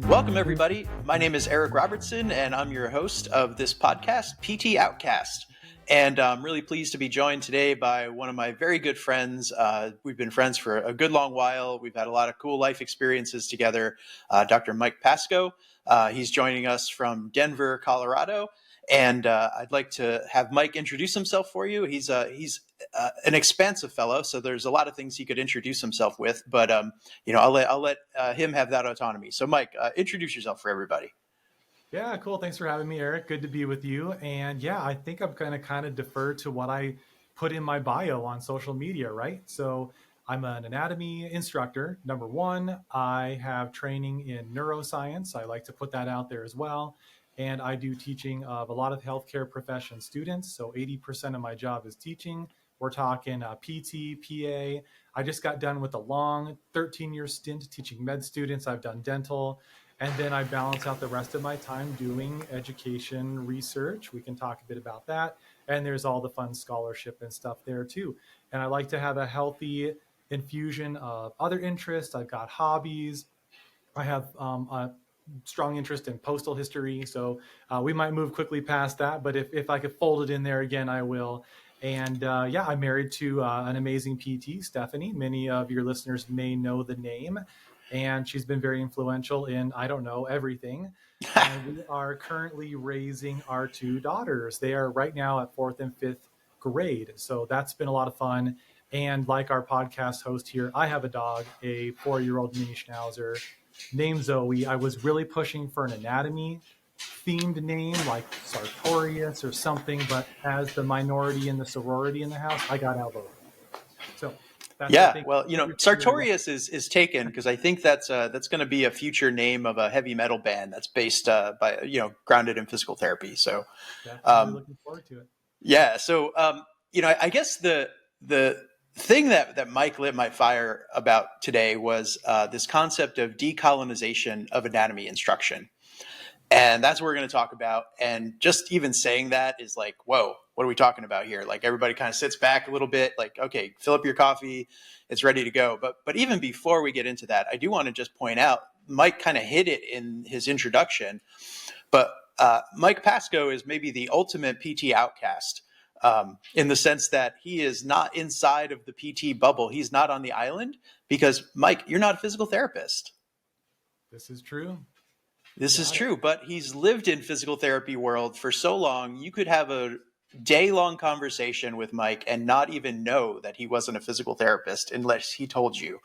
Welcome, everybody. My name is Eric Robertson, and I'm your host of this podcast, PT Outcast. And I'm really pleased to be joined today by one of my very good friends. We've been friends for a good long while. We've had a lot of cool life experiences together. Dr. Mike Pascoe. He's joining us from Denver, Colorado. And I'd like to have Mike introduce himself for you. He's an expansive fellow, so there's a lot of things he could introduce himself with. But I'll let him have that autonomy. So, Mike, introduce yourself for everybody. Yeah, cool. Thanks for having me, Eric. Good to be with you. And yeah, I think I'm going to kind of defer to what I put in my bio on social media, right? So I'm an anatomy instructor. Number one, I have training in neuroscience. I like to put that out there as well. And I do teaching of a lot of healthcare profession students. So 80% of my job is teaching. We're talking PT, PA. I just got done with a long 13-year stint teaching med students. I've done dental. And then I balance out the rest of my time doing education research. We can talk a bit about that. And there's all the fun scholarship and stuff there too. And I like to have a healthy infusion of other interests. I've got hobbies. I have a strong interest in postal history. So we might move quickly past that. But if I could fold it in there again, I will. And I'm married to an amazing PT, Stephanie. Many of your listeners may know the name. And she's been very influential in, I don't know, everything. And we are currently raising our two daughters. They are right now at 4th and 5th grade. So that's been a lot of fun. And like our podcast host here, I have a dog, a 4-year-old mini schnauzer named Zoe. I was really pushing for an anatomy themed name like Sartorius or something, but as the minority in the sorority in the house, I got outvoted. So Sartorius is taken because I think that's going to be a future name of a heavy metal band that's based grounded in physical therapy. So definitely looking forward to it. Yeah. So I guess the thing that Mike lit my fire about today was this concept of decolonization of anatomy instruction. And that's what we're going to talk about. And just even saying that is like, whoa, what are we talking about here? Like everybody kind of sits back a little bit like, okay, fill up your coffee. It's ready to go. But even before we get into that, I do want to just point out, Mike kind of hit it in his introduction, but Mike Pascoe is maybe the ultimate PT outcast in the sense that he is not inside of the PT bubble. He's not on the island because, Mike, you're not a physical therapist. This is true. This is true, but he's lived in physical therapy world for so long. You could have a day-long conversation with Mike and not even know that he wasn't a physical therapist unless he told you.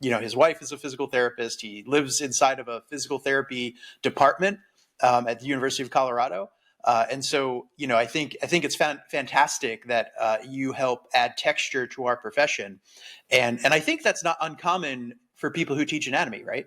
His wife is a physical therapist. He lives inside of a physical therapy department at the University of Colorado. And so, I think it's fantastic that you help add texture to our profession. And I think that's not uncommon for people who teach anatomy, right?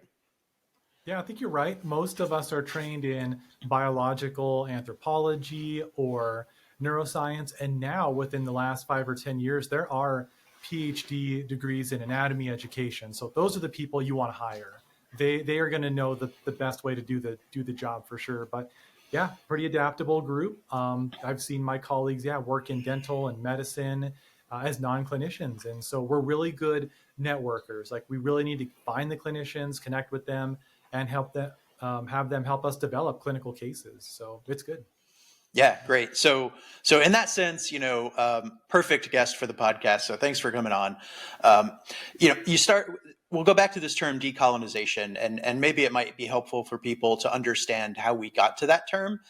Yeah, I think you're right. Most of us are trained in biological anthropology or neuroscience. And now within the last 5 or 10 years, there are PhD degrees in anatomy education. So those are the people you want to hire. They are going to know the best way to do the job for sure. But yeah, pretty adaptable group. I've seen my colleagues, work in dental and medicine as non-clinicians. And so we're really good networkers. Like we really need to find the clinicians, connect with them, and help them, have them help us develop clinical cases. So it's good. Yeah, great. So in that sense, perfect guest for the podcast. So thanks for coming on. We'll go back to this term decolonization, and maybe it might be helpful for people to understand how we got to that term,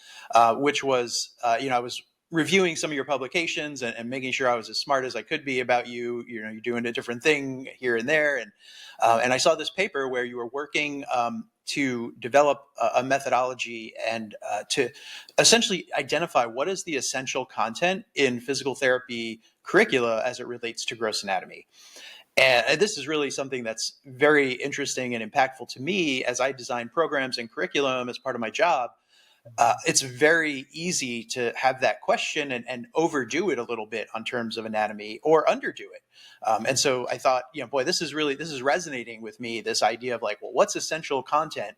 which was, I was reviewing some of your publications and making sure I was as smart as I could be about you. You're doing a different thing here and there. And I saw this paper where you were working to develop a methodology and to essentially identify what is the essential content in physical therapy curricula as it relates to gross anatomy. And this is really something that's very interesting and impactful to me as I design programs and curriculum as part of my job. It's very easy to have that question and overdo it a little bit on terms of anatomy or underdo it. And so I thought, this is resonating with me, this idea of like, well, what's essential content?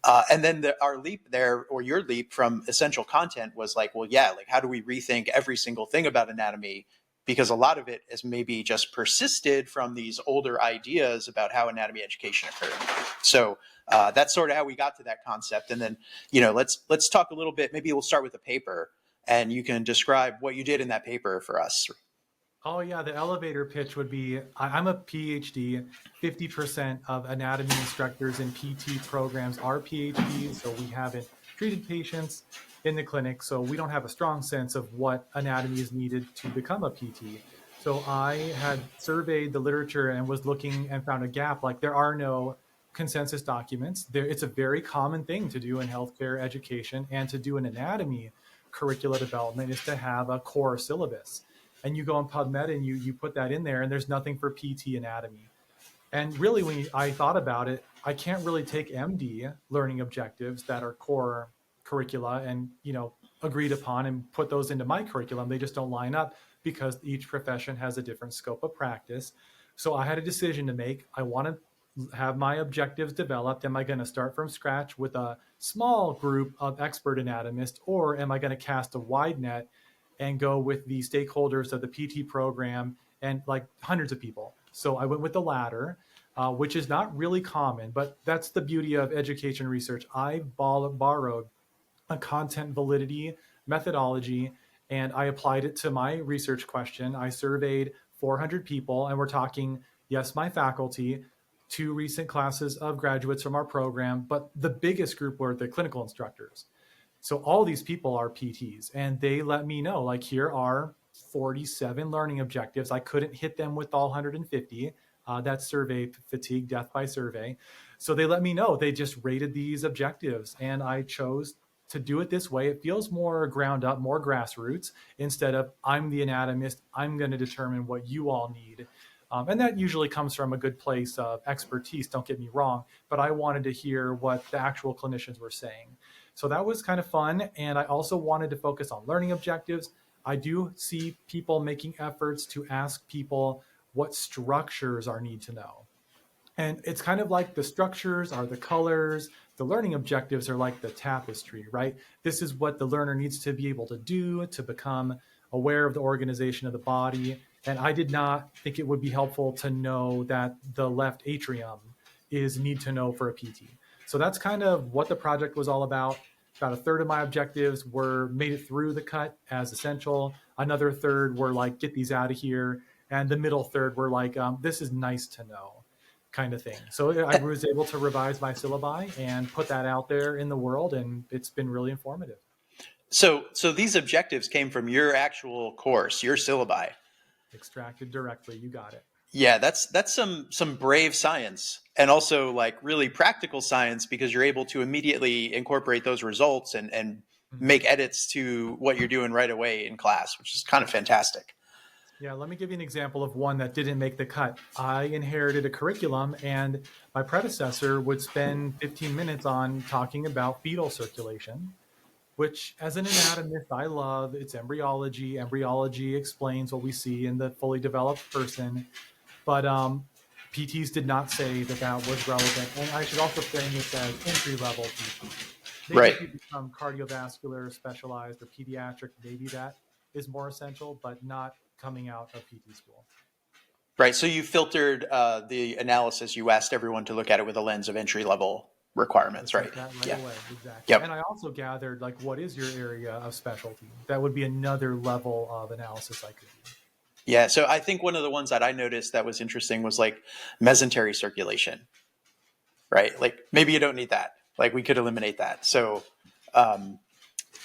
And then our leap there, or your leap from essential content was like, well, yeah, like how do we rethink every single thing about anatomy because a lot of it has maybe just persisted from these older ideas about how anatomy education occurred. So that's sort of how we got to that concept. And then, let's talk a little bit. Maybe we'll start with the paper, and you can describe what you did in that paper for us. Oh yeah, the elevator pitch would be, I'm a PhD. 50% of anatomy instructors in PT programs are PhDs, so we haven't treated patients in the clinic, so we don't have a strong sense of what anatomy is needed to become a PT. So I had surveyed the literature and was looking and found a gap. Like, there are no consensus documents. It's a very common thing to do in healthcare education, and to do an anatomy curricula development is to have a core syllabus. And you go on PubMed and you put that in there, and there's nothing for PT anatomy. And really, when I thought about it, I can't really take MD learning objectives that are core curricula and, agreed upon, and put those into my curriculum. They just don't line up, because each profession has a different scope of practice. So I had a decision to make. I want to have my objectives developed. Am I going to start from scratch with a small group of expert anatomists, or am I going to cast a wide net and go with the stakeholders of the PT program and like hundreds of people? So I went with the latter, which is not really common, but that's the beauty of education research. I borrowed a content validity methodology, and I applied it to my research question. I surveyed 400 people, and we're talking, yes, my faculty, 2 recent classes of graduates from our program, but the biggest group were the clinical instructors. So all these people are PTs, and they let me know, like, here are 47 learning objectives. I couldn't hit them with all 150. That's survey fatigue, death by survey. So they let me know. They just rated these objectives, and I chose to do it this way. It feels more ground up, more grassroots, instead of I'm the anatomist, I'm going to determine what you all need. And that usually comes from a good place of expertise, don't get me wrong, but I wanted to hear what the actual clinicians were saying. So that was kind of fun. And I also wanted to focus on learning objectives. I do see people making efforts to ask people what structures are need to know. And it's kind of like the structures are the colors, the learning objectives are like the tapestry, right? This is what the learner needs to be able to do to become aware of the organization of the body. And I did not think it would be helpful to know that the left atrium is need to know for a PT. So that's kind of what the project was all about. About a third of my objectives were made it through the cut as essential. Another third were like, get these out of here. And the middle third were like, this is nice to know kind of thing. So I was able to revise my syllabi and put that out there in the world, and it's been really informative. So these objectives came from your actual course, your syllabi. Extracted directly. You got it. Yeah, that's some brave science, and also like really practical science, because you're able to immediately incorporate those results and make edits to what you're doing right away in class, which is kind of fantastic. Yeah, let me give you an example of one that didn't make the cut. I inherited a curriculum, and my predecessor would spend 15 minutes on talking about fetal circulation, which as an anatomist, I love. It's embryology. Embryology explains what we see in the fully developed person. But PTs did not say that that was relevant. And I should also frame this as entry-level PT. Maybe Right. if you become cardiovascular, specialized, or pediatric, maybe that is more essential, but not coming out of PT school. Right. So you filtered the analysis. You asked everyone to look at it with a lens of entry-level requirements, right? That right Yeah. away, exactly. Yep. And I also gathered, like, what is your area of specialty? That would be another level of analysis I could do. Yeah. So I think one of the ones that I noticed that was interesting was like mesentery circulation, right? Like maybe you don't need that. Like we could eliminate that. So, and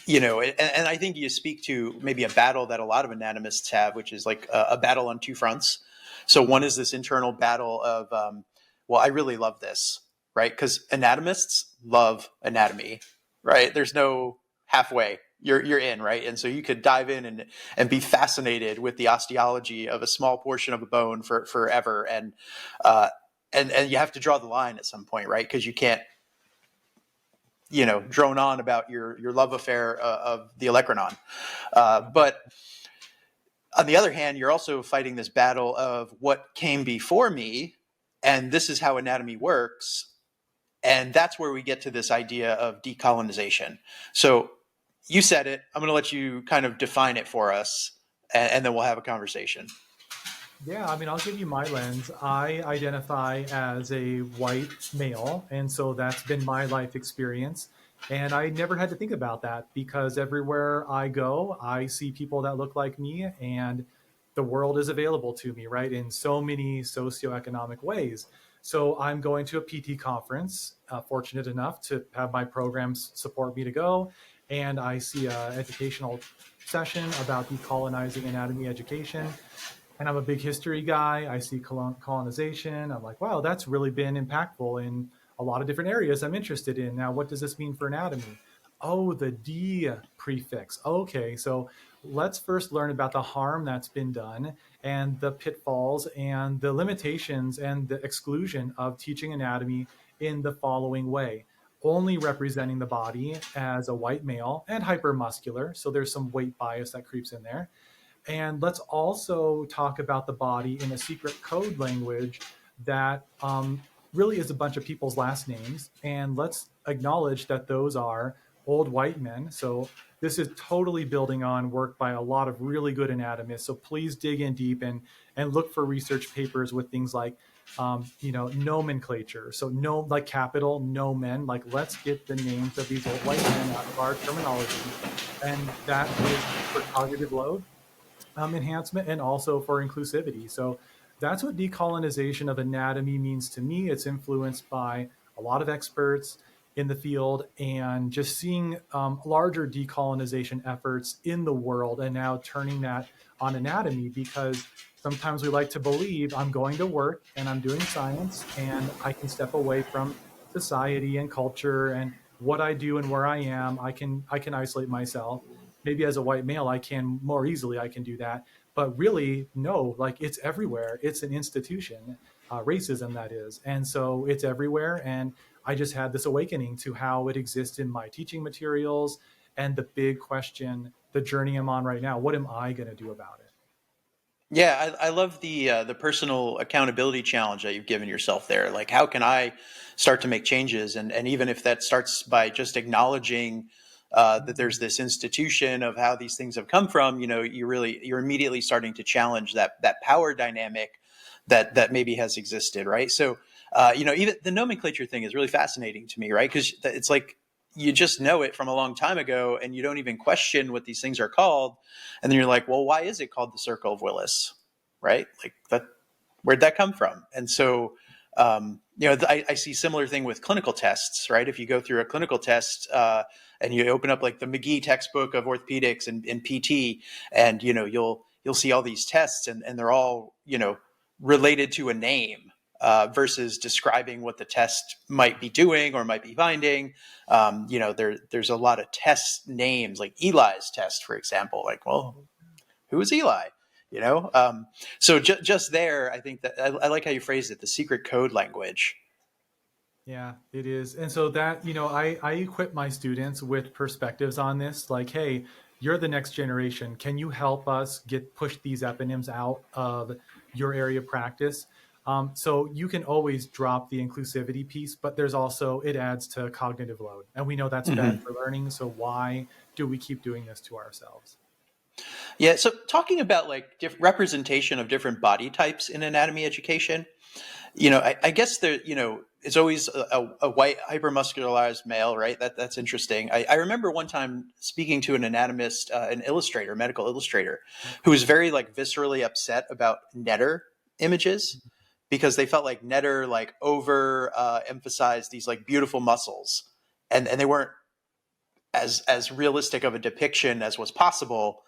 I think you speak to maybe a battle that a lot of anatomists have, which is like a battle on two fronts. So one is this internal battle of, well, I really love this, right? Because anatomists love anatomy, right? There's no halfway. You're in, right? And so you could dive in and be fascinated with the osteology of a small portion of a bone for forever, and you have to draw the line at some point, right? Because you can't, drone on about your love affair of the olecranon. But on the other hand, you're also fighting this battle of what came before me, and this is how anatomy works. And that's where we get to this idea of decolonization. So you said it. I'm going to let you kind of define it for us. and then we'll have a conversation. Yeah, I mean, I'll give you my lens. I identify as a white male, and so that's been my life experience. And I never had to think about that because everywhere I go, I see people that look like me, and the world is available to me, right, in so many socioeconomic ways. So I'm going to a PT conference, fortunate enough to have my programs support me to go, and I see an educational session about decolonizing anatomy education, and I'm a big history guy. I see colonization. I'm like, wow, that's really been impactful in a lot of different areas I'm interested in. Now, what does this mean for anatomy? Oh, the D prefix. Okay, so let's first learn about the harm that's been done and the pitfalls and the limitations and the exclusion of teaching anatomy in the following way. Only representing the body as a white male and hypermuscular. So there's some weight bias that creeps in there, and let's also talk about the body in a secret code language that really is a bunch of people's last names. And let's acknowledge that those are old white men. So this is totally building on work by a lot of really good anatomists. So please dig in deep and look for research papers with things like nomenclature. So no, like capital nomen, like let's get the names of these old white men out of our terminology. And that is for cognitive load enhancement and also for inclusivity. So that's what decolonization of anatomy means to me. It's influenced by a lot of experts in the field and just seeing larger decolonization efforts in the world and now turning that on anatomy, because sometimes we like to believe I'm going to work and I'm doing science and I can step away from society and culture and what I do and where I am. I can isolate myself. Maybe as a white male I can more easily, I can do that, but really no, like it's everywhere. It's an institution, racism that is, and so it's everywhere. And I just had this awakening to how it exists in my teaching materials, and the big question, the journey I'm on right now, what am I going to do about it? Yeah, I love the personal accountability challenge that you've given yourself there. Like, how can I start to make changes? And even if that starts by just acknowledging that there's this institution of how these things have come from, you're immediately starting to challenge that power dynamic that maybe has existed, right? So, even the nomenclature thing is really fascinating to me, right? Because it's like you just know it from a long time ago, and you don't even question what these things are called. And then you're like, well, why is it called the Circle of Willis? Right? Like that, where'd that come from? And so, I see similar thing with clinical tests, right? If you go through a clinical test and you open up like the McGee textbook of orthopedics and PT, and you'll see all these tests, and they're all related to a name versus describing what the test might be doing or might be finding. There's a lot of test names, like Eli's test, for example. Like, well, who is Eli? So just there, I think that I like how you phrased it, the secret code language. Yeah, it is. And so that, I equip my students with perspectives on this, like, hey, you're the next generation. Can you help us push these eponyms out of your area of practice? So you can always drop the inclusivity piece, but there's also, it adds to cognitive load. And we know that's bad Mm-hmm. for learning. So why do we keep doing this to ourselves? Yeah. So talking about like representation of different body types in anatomy education, I guess it's always a white hypermuscularized male, right? That's interesting. I remember one time speaking to an anatomist, an illustrator, medical illustrator, who was very like viscerally upset about Netter images because they felt like Netter like over emphasized these like beautiful muscles, and they weren't as realistic of a depiction as was possible.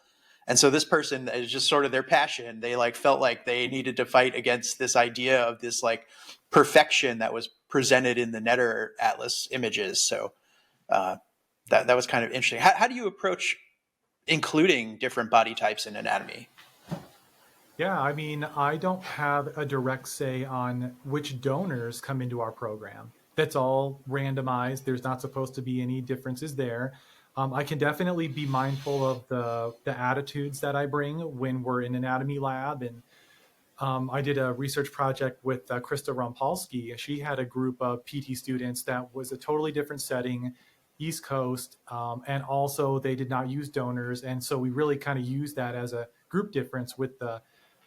And so this person is just sort of their passion. They like felt like they needed to fight against this idea of this like perfection that was presented in the Netter Atlas images. So uh, that was kind of interesting. How do you approach including different body types in anatomy? Yeah, I mean, I don't have a direct say on which donors come into our program. That's all randomized. There's not supposed to be any differences there. I can definitely be mindful of the attitudes that I bring when we're in anatomy lab. And I did a research project with Krista Rompolsky. She had a group of PT students that was a totally different setting, East Coast, and also they did not use donors. And so we really kind of used that as a group difference with the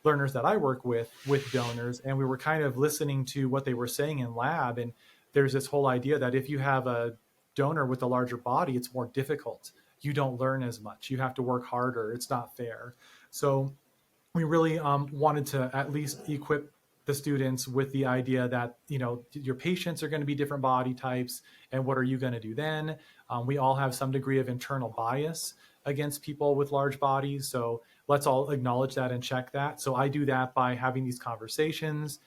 learners that I work with donors, and we were kind of listening to what they were saying in lab. And there's this whole idea that if you have a donor with a larger body, it's more difficult. You don't learn as much. You have to work harder. It's not fair. So we really wanted to at least equip the students with the idea that, you know, your patients are going to be different body types, and what are you going to do then? We all have some degree of internal bias against people with large bodies, so let's all acknowledge that and check that. So I do that by having these conversations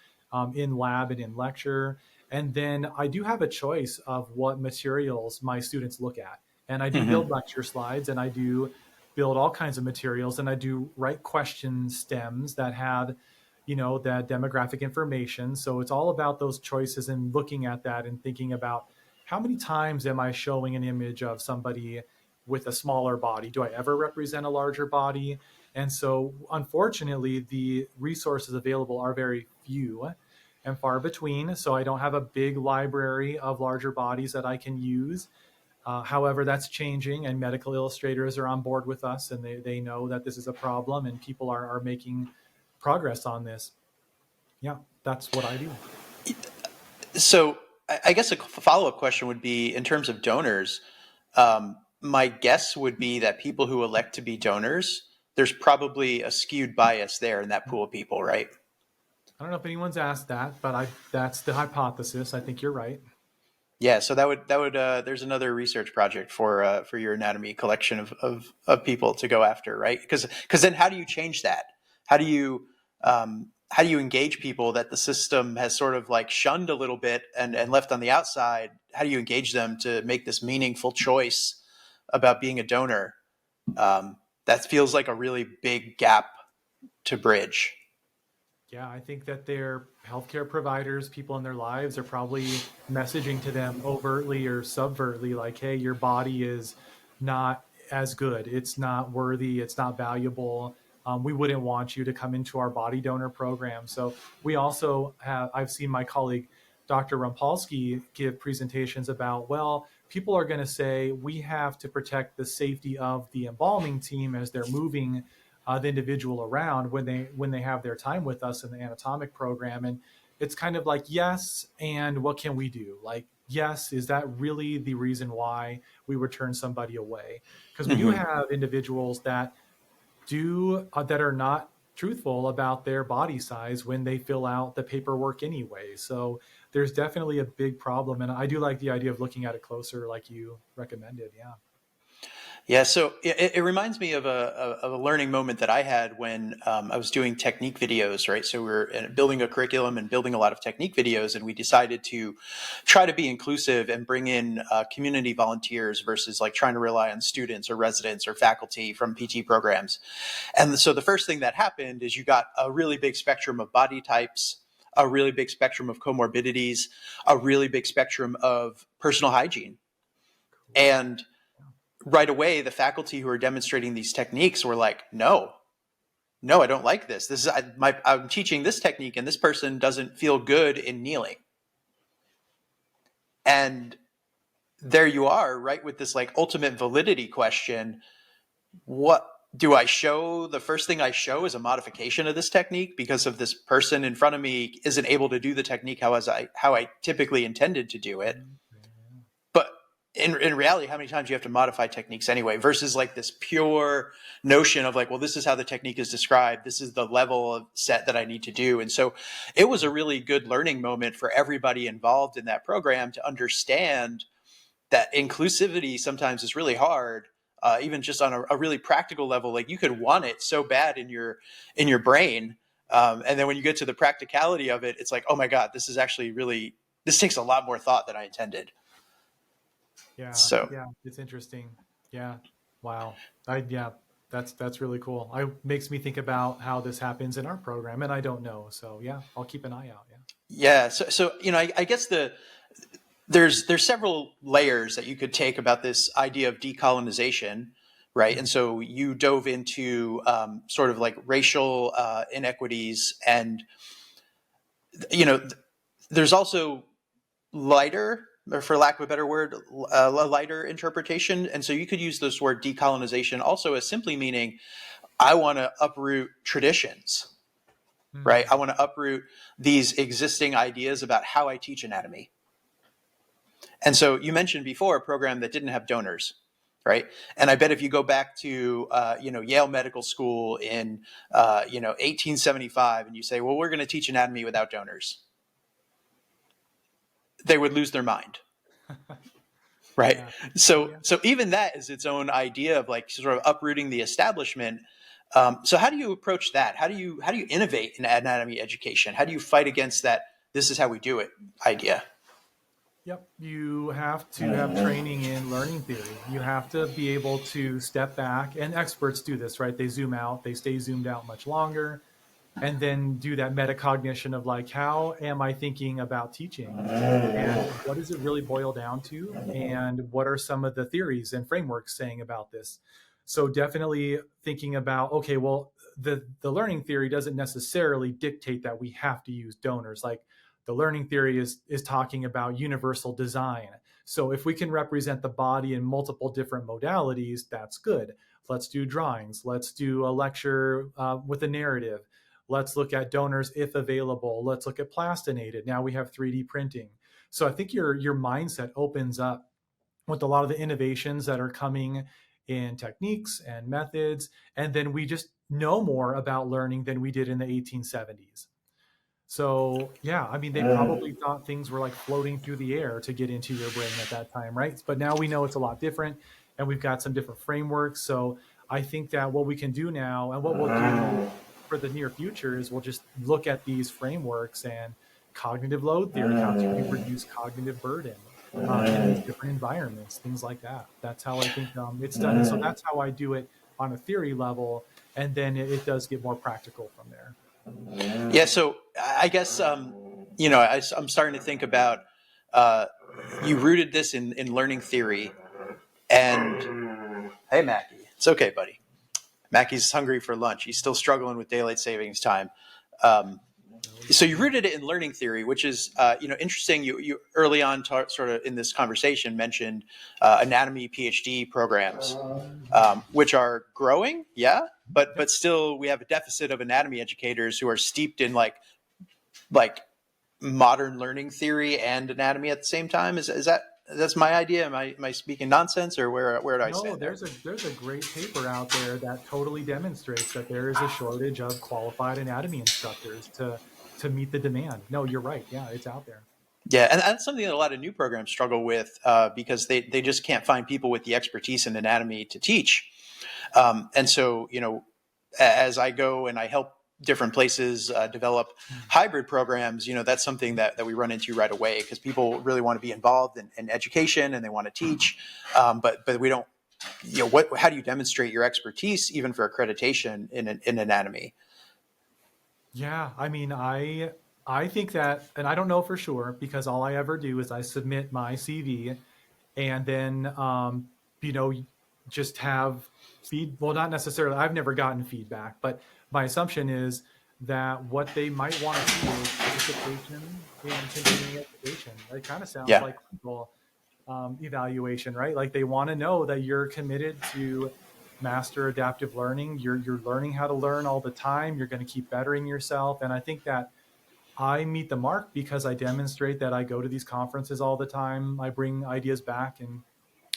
in lab and in lecture, and then I do have a choice of what materials my students look at, and I do build lecture slides, and I do build all kinds of materials, and I do write question stems that have, you know, that demographic information. So it's all about those choices and looking at that and thinking about how many times am I showing an image of somebody with a smaller body? Do I ever represent a larger body? And so unfortunately, the resources available are very few and far between. So I don't have a big library of larger bodies that I can use. However, that's changing, and medical illustrators are on board with us, and they know that this is a problem, and people are making progress on this. Yeah, that's what I do. So I guess a follow-up question would be, in terms of donors, my guess would be that people who elect to be donors, there's probably a skewed bias there in that pool of people, right? I don't know if anyone's asked that, but that's the hypothesis. I think you're right. Yeah, so that would there's another research project for your anatomy collection of people to go after, right? Because then how do you change that? How do you engage people that the system has sort of like shunned a little bit and left on the outside? How do you engage them to make this meaningful choice about being a donor? That feels like a really big gap to bridge. Yeah, I think that their healthcare providers, people in their lives, are probably messaging to them overtly or subvertly, like, hey, your body is not as good. It's not worthy. It's not valuable. We wouldn't want you to come into our body donor program. So we also have, I've seen my colleague, Dr. Rumpolsky, give presentations about, well, people are going to say we have to protect the safety of the embalming team as they're moving the individual around when they have their time with us in the anatomic program. And it's kind of like, yes, and what can we do? Like, yes, is that really the reason why we would turn somebody away? Because we do have individuals that are not truthful about their body size when they fill out the paperwork anyway. So there's definitely a big problem, and I do like the idea of looking at it closer, like you recommended. Yeah. Yeah, so it reminds me of a learning moment that I had when I was doing technique videos, right? So we were building a curriculum and building a lot of technique videos, and we decided to try to be inclusive and bring in community volunteers versus like trying to rely on students or residents or faculty from PT programs. And so the first thing that happened is you got a really big spectrum of body types, a really big spectrum of comorbidities, a really big spectrum of personal hygiene. And right away, the faculty who are demonstrating these techniques were like, no, I don't like this. I'm teaching this technique and this person doesn't feel good in kneeling. And there you are, right, with this like ultimate validity question. What do I show? The first thing I show is a modification of this technique because of this person in front of me isn't able to do the technique how I typically intended to do it. But in reality, how many times do you have to modify techniques anyway, versus like this pure notion of like, well, this is how the technique is described. This is the level of set that I need to do. And so it was a really good learning moment for everybody involved in that program to understand that inclusivity sometimes is really hard, even just on a really practical level. Like you could want it so bad in your brain. And then when you get to the practicality of it, it's like, oh my God, this takes a lot more thought than I intended. Yeah. So Yeah, it's interesting. Yeah. Wow. That's really cool. Makes me think about how this happens in our program, and I don't know. So yeah, I'll keep an eye out. Yeah. Yeah. So I guess there's several layers that you could take about this idea of decolonization, right? And so you dove into sort of like racial inequities, and there's also lighter, or for lack of a better word, a lighter interpretation. And so you could use this word decolonization also as simply meaning I want to uproot traditions, right? I want to uproot these existing ideas about how I teach anatomy. And so you mentioned before a program that didn't have donors, right? And I bet if you go back to Yale Medical School in 1875, and you say, well, we're going to teach anatomy without donors, they would lose their mind. Right. Yeah. So Yeah. so even that is its own idea of like sort of uprooting the establishment. So how do you approach that? How do you innovate in anatomy education? How do you fight against that? This is how we do it idea. Yep. You have to have training in learning theory. You have to be able to step back, and experts do this, right? They zoom out, they stay zoomed out much longer, and then do that metacognition of like, how am I thinking about teaching? And what does it really boil down to? And what are some of the theories and frameworks saying about this? So definitely thinking about, okay, well, the learning theory doesn't necessarily dictate that we have to use donors. Like the learning theory is talking about universal design. So if we can represent the body in multiple different modalities, that's good. Let's do drawings. Let's do a lecture with a narrative. Let's look at donors if available. Let's look at plastinated. Now we have 3D printing. So I think your mindset opens up with a lot of the innovations that are coming in techniques and methods. And then we just know more about learning than we did in the 1870s. So yeah, I mean, they probably thought things were like floating through the air to get into your brain at that time, right? But now we know it's a lot different, and we've got some different frameworks. So I think that what we can do now, and what we'll do for the near future, is we'll just look at these frameworks and cognitive load theory. How can we reduce cognitive burden in these different environments? Things like that. That's how I think it's done. And so that's how I do it on a theory level, and then it does get more practical from there. Yeah. So I guess I'm starting to think about you rooted this in learning theory, and hey, Mackie, it's okay, buddy. Mackie's hungry for lunch. He's still struggling with daylight savings time. So you rooted it in learning theory, which is interesting. You early on, sort of in this conversation, mentioned anatomy PhD programs, which are growing, yeah, but still we have a deficit of anatomy educators who are steeped in like modern learning theory and anatomy at the same time. Is that that's my idea? Am I speaking nonsense, or where do I stand? No, there's a great paper out there that totally demonstrates that there is a shortage of qualified anatomy instructors to meet the demand. No, you're right. Yeah, it's out there. Yeah, and that's something that a lot of new programs struggle with because they just can't find people with the expertise in anatomy to teach. And so, as I go and I help different places develop hybrid programs, that's something that we run into right away because people really want to be involved in education and they want to teach, but we don't. How do you demonstrate your expertise even for accreditation in anatomy? Yeah, I mean, I think that, and I don't know for sure because all I ever do is I submit my CV, and then you know just have well, not necessarily, I've never gotten feedback, but my assumption is that what they might want to see is participation in continuing education. It kind of sounds Yeah. like people evaluation, right? Like they want to know that you're committed to master adaptive learning. You're learning how to learn all the time. You're going to keep bettering yourself. And I think that I meet the mark because I demonstrate that I go to these conferences all the time. I bring ideas back and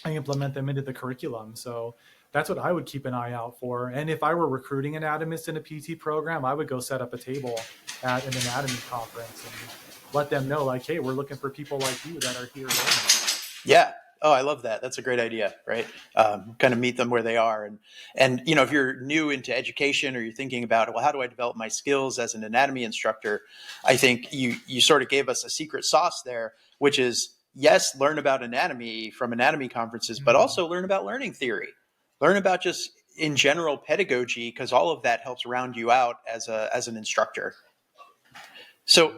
I implement them into the curriculum. So that's what I would keep an eye out for. And if I were recruiting anatomists in a PT program, I would go set up a table at an anatomy conference and let them know, like, hey, we're looking for people like you that are here learning. Yeah. Oh, I love that. That's a great idea, right? Kind of meet them where they are. And if you're new into education or you're thinking about, well, how do I develop my skills as an anatomy instructor? I think you sort of gave us a secret sauce there, which is, yes, learn about anatomy from anatomy conferences, but also learn about learning theory. Learn about just in general pedagogy, because all of that helps round you out as an instructor. So,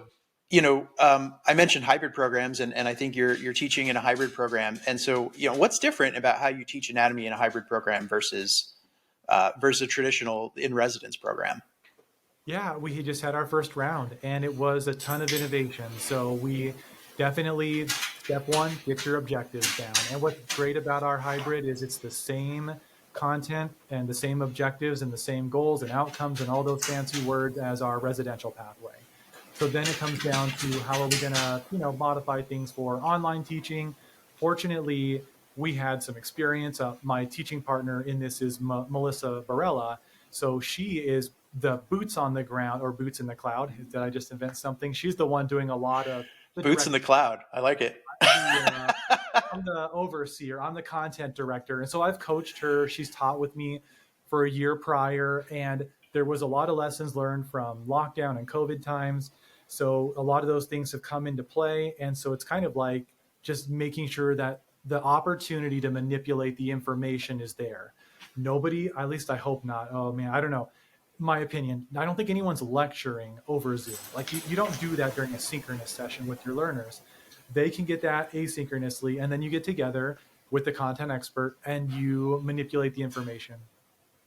I mentioned hybrid programs, and I think you're teaching in a hybrid program. And so, what's different about how you teach anatomy in a hybrid program versus a traditional in residence program? Yeah, we just had our first round and it was a ton of innovation. So we definitely, step one, get your objectives down. And what's great about our hybrid is it's the same content and the same objectives and the same goals and outcomes and all those fancy words as our residential pathway. So then it comes down to how are we going to, modify things for online teaching. Fortunately, we had some experience. My teaching partner in this is Melissa Barella. So she is the boots on the ground, or boots in the cloud. Did I just invent something? She's the one doing a lot of the Boots in the cloud. I like it. I'm the overseer. I'm the content director. And so I've coached her. She's taught with me for a year prior. And there was a lot of lessons learned from lockdown and COVID times. So a lot of those things have come into play. And so it's kind of like just making sure that the opportunity to manipulate the information is there. Nobody, at least I hope not. Oh man, I don't know. My opinion, I don't think anyone's lecturing over Zoom. Like you don't do that during a synchronous session with your learners. They can get that asynchronously, and then you get together with the content expert and you manipulate the information.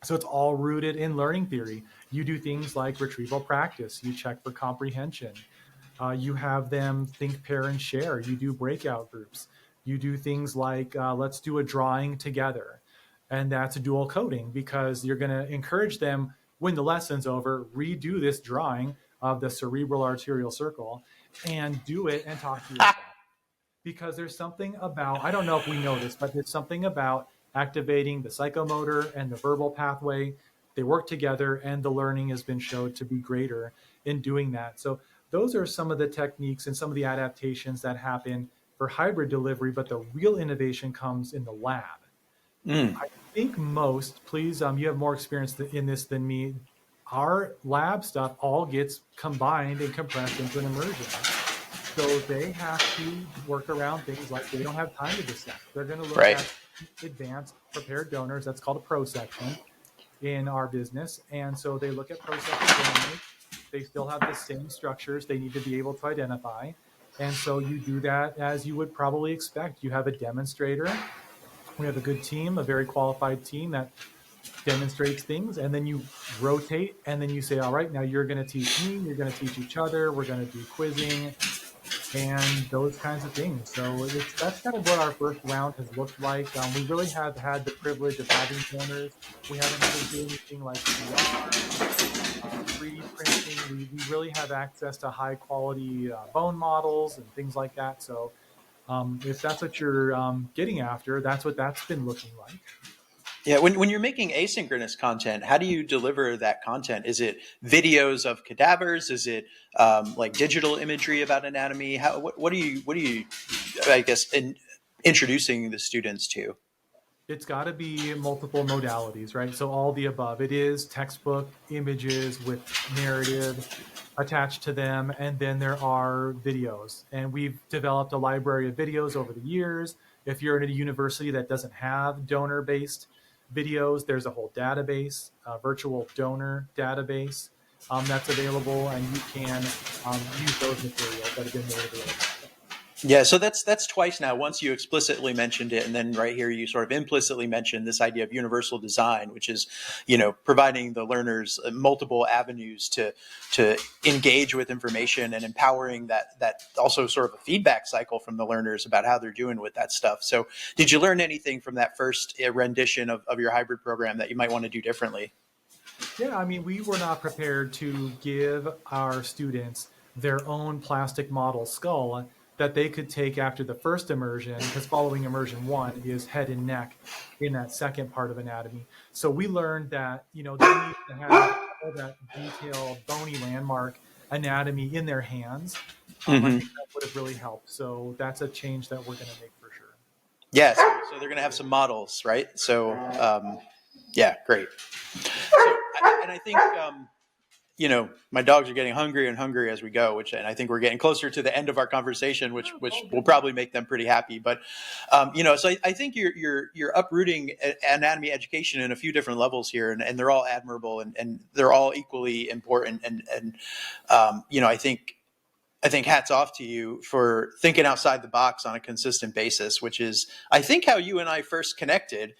So it's all rooted in learning theory. You do things like retrieval practice. You check for comprehension. You have them think, pair, and share. You do breakout groups. You do things like let's do a drawing together. And that's dual coding, because you're going to encourage them, when the lesson's over, redo this drawing of the cerebral arterial circle and do it and talk to yourself. Because there's something about, I don't know if we know this, but there's something about activating the psychomotor and the verbal pathway. They work together, and the learning has been shown to be greater in doing that. So those are some of the techniques and some of the adaptations that happen for hybrid delivery, but the real innovation comes in the lab. I think most, please, you have more experience in this than me. Our lab stuff all gets combined and compressed into an immersion. So they have to work around things like they don't have time to dissect. They're going to look at advanced prepared donors. That's called a pro section in our business. And so they look at pro section donors. They still have the same structures they need to be able to identify. And so you do that as you would probably expect. You have a demonstrator. We have a good team, a very qualified team that demonstrates things, and then you rotate, and then you say, all right, now you're going to teach me, you're going to teach each other, we're going to do quizzing and those kinds of things. So that's kind of what our first round has looked like. We really have had the privilege of having donors. We haven't had to do anything like VR, 3D printing. We really have access to high quality bone models and things like that. So if that's what you're getting after, that's what that's been looking like. Yeah, when you're making asynchronous content, how do you deliver that content? Is it videos of cadavers? Is it like digital imagery about anatomy? What are you I guess introducing the students to? It's got to be multiple modalities, right? So all the above. It is textbook images with narrative attached to them, and then there are videos. And we've developed a library of videos over the years. If you're at a university that doesn't have donor-based videos, there's a whole database, a virtual donor database that's available, and you can use those materials that have been made available. Yeah, so that's twice now. Once you explicitly mentioned it, and then right here you sort of implicitly mentioned this idea of universal design, which is, providing the learners multiple avenues to engage with information and empowering that also sort of a feedback cycle from the learners about how they're doing with that stuff. So did you learn anything from that first rendition of your hybrid program that you might want to do differently? Yeah, I mean, we were not prepared to give our students their own plastic model skull that they could take after the first immersion, because following immersion 1 is head and neck in that second part of anatomy. So we learned that, they need to have all that detailed bony landmark anatomy in their hands. I think that would have really helped. So that's a change that we're going to make for sure. Yeah, so they're going to have some models, right? So, yeah, great. So, and I think, my dogs are getting hungrier and hungrier as we go, and I think we're getting closer to the end of our conversation, which will probably make them pretty happy. But, so I think you're uprooting anatomy education in a few different levels here, and they're all admirable, and they're all equally important. And I think hats off to you for thinking outside the box on a consistent basis, which is, I think, how you and I first connected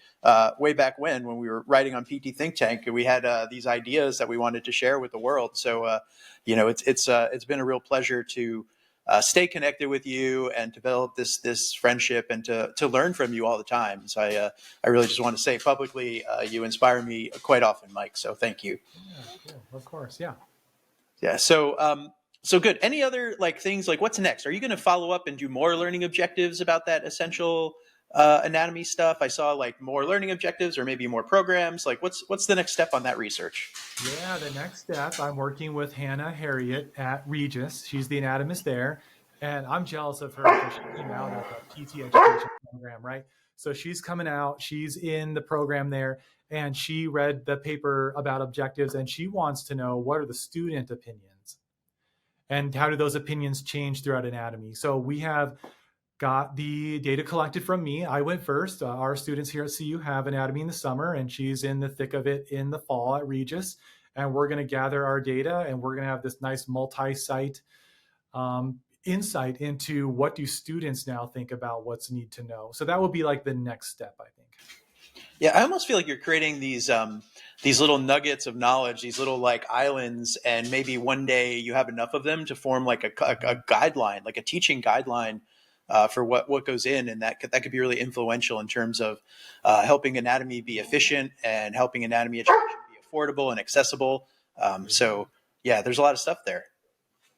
way back when we were writing on PT Think Tank, and we had these ideas that we wanted to share with the world. So, it's been a real pleasure to stay connected with you and develop this friendship and to learn from you all the time. So I really just want to say publicly, you inspire me quite often, Mike. So thank you. Yeah, cool. Of course. Yeah. Yeah. So good. Any other like things like what's next? Are you going to follow up and do more learning objectives about that essential anatomy stuff? I saw like more learning objectives or maybe more programs. Like what's the next step on that research? Yeah, the next step, I'm working with Hannah Harriet at Regis. She's the anatomist there. And I'm jealous of her because she came out of the PT education program, right? So she's coming out, she's in the program there, and she read the paper about objectives, and she wants to know what are the student opinions and how do those opinions change throughout anatomy. So we have got the data collected from me. I went first. Our students here at CU have anatomy in the summer, and she's in the thick of it in the fall at Regis. And we're going to gather our data, and we're going to have this nice multi-site insight into what do students now think about what's need to know. So that will be like the next step, I think. Yeah, I almost feel like you're creating these little nuggets of knowledge, these little like islands, and maybe one day you have enough of them to form like a guideline, like a teaching guideline for what goes in, and that could be really influential in terms of helping anatomy be efficient and helping anatomy education be affordable and accessible. So yeah, there's a lot of stuff there.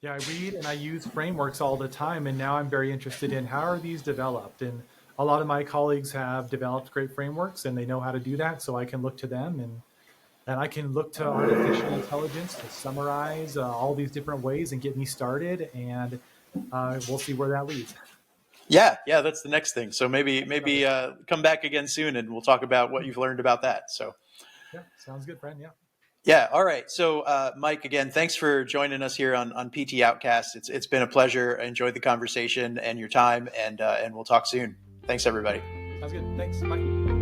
Yeah, I read and I use frameworks all the time, and now I'm very interested in how are these developed. And a lot of my colleagues have developed great frameworks, and they know how to do that. So I can look to them, and I can look to artificial intelligence to summarize all these different ways and get me started. And we'll see where that leads. Yeah, that's the next thing. So maybe come back again soon, and we'll talk about what you've learned about that. So yeah, sounds good, friend. Yeah. Yeah. All right. So, Mike, again, thanks for joining us here on PT Outcast. It's been a pleasure. I enjoyed the conversation and your time, and we'll talk soon. Thanks, everybody. Sounds good. Thanks. Bye.